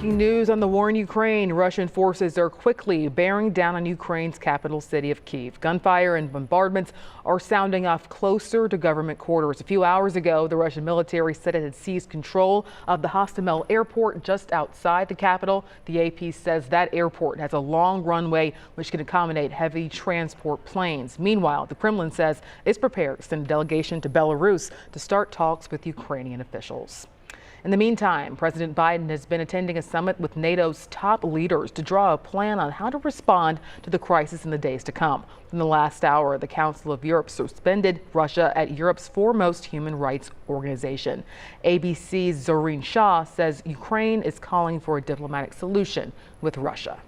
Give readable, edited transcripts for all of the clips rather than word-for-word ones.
News on the war in Ukraine. Russian forces are quickly bearing down on Ukraine's capital city of Kyiv. Gunfire and bombardments are sounding off closer to government quarters. A few hours ago, the Russian military said it had seized control of the Hostomel airport just outside the capital. The AP says that airport has a long runway which can accommodate heavy transport planes. Meanwhile, the Kremlin says it's prepared to send a delegation to Belarus to start talks with Ukrainian officials. In the meantime, President Biden has been attending a summit with NATO's top leaders to draw a plan on how to respond to the crisis in the days to come. In the last hour, the Council of Europe suspended Russia at Europe's foremost human rights organization. ABC's Zorin Shah says Ukraine is calling for a diplomatic solution with Russia.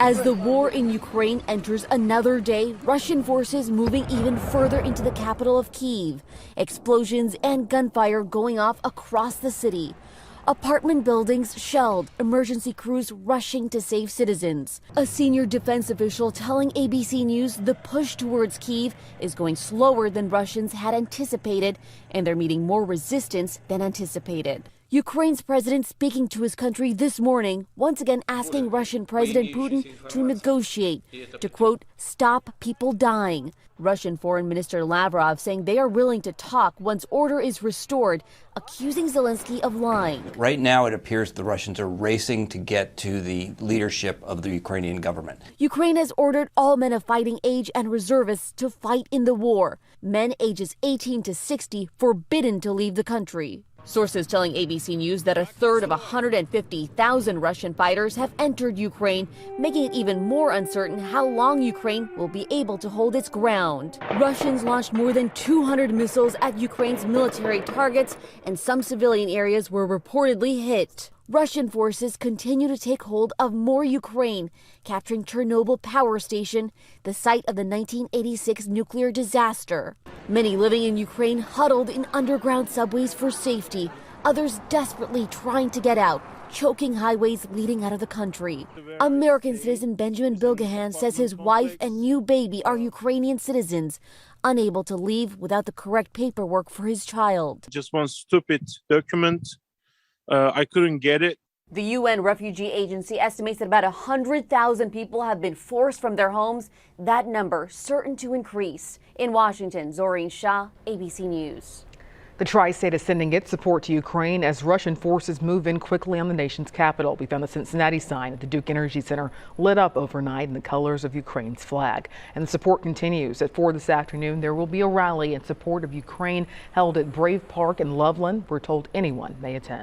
As the war in Ukraine enters another day, Russian forces moving even further into the capital of Kyiv. Explosions and gunfire going off across the city. Apartment buildings shelled, emergency crews rushing to save citizens. A senior defense official telling ABC News the push towards Kyiv is going slower than Russians had anticipated, and they're meeting more resistance than anticipated. Ukraine's president speaking to his country this morning, once again asking Russian President Putin to negotiate, to, quote, stop people dying. Russian Foreign Minister Lavrov saying they are willing to talk once order is restored, accusing Zelensky of lying. Right now, it appears the Russians are racing to get to the leadership of the Ukrainian government. Ukraine has ordered all men of fighting age and reservists to fight in the war. Men ages 18 to 60 forbidden to leave the country. Sources telling ABC News that a third of 150,000 Russian fighters have entered Ukraine, making it even more uncertain how long Ukraine will be able to hold its ground. Russians launched more than 200 missiles at Ukraine's military targets, and some civilian areas were reportedly hit. Russian forces continue to take hold of more Ukraine, capturing Chernobyl power station, the site of the 1986 nuclear disaster. Many living in Ukraine huddled in underground subways for safety, others desperately trying to get out, choking highways leading out of the country. American citizen Benjamin Bilgahan says his wife and new baby are Ukrainian citizens, unable to leave without the correct paperwork for his child. Just one stupid document. I couldn't get it. The UN Refugee Agency estimates that about 100,000 people have been forced from their homes. That number certain to increase. In Washington, Zorin Shah, ABC News. The tri-state is sending its support to Ukraine as Russian forces move in quickly on the nation's capital. We found the Cincinnati sign at the Duke Energy Center lit up overnight in the colors of Ukraine's flag. And the support continues. At 4 this afternoon, there will be a rally in support of Ukraine held at Brave Park in Loveland. We're told anyone may attend.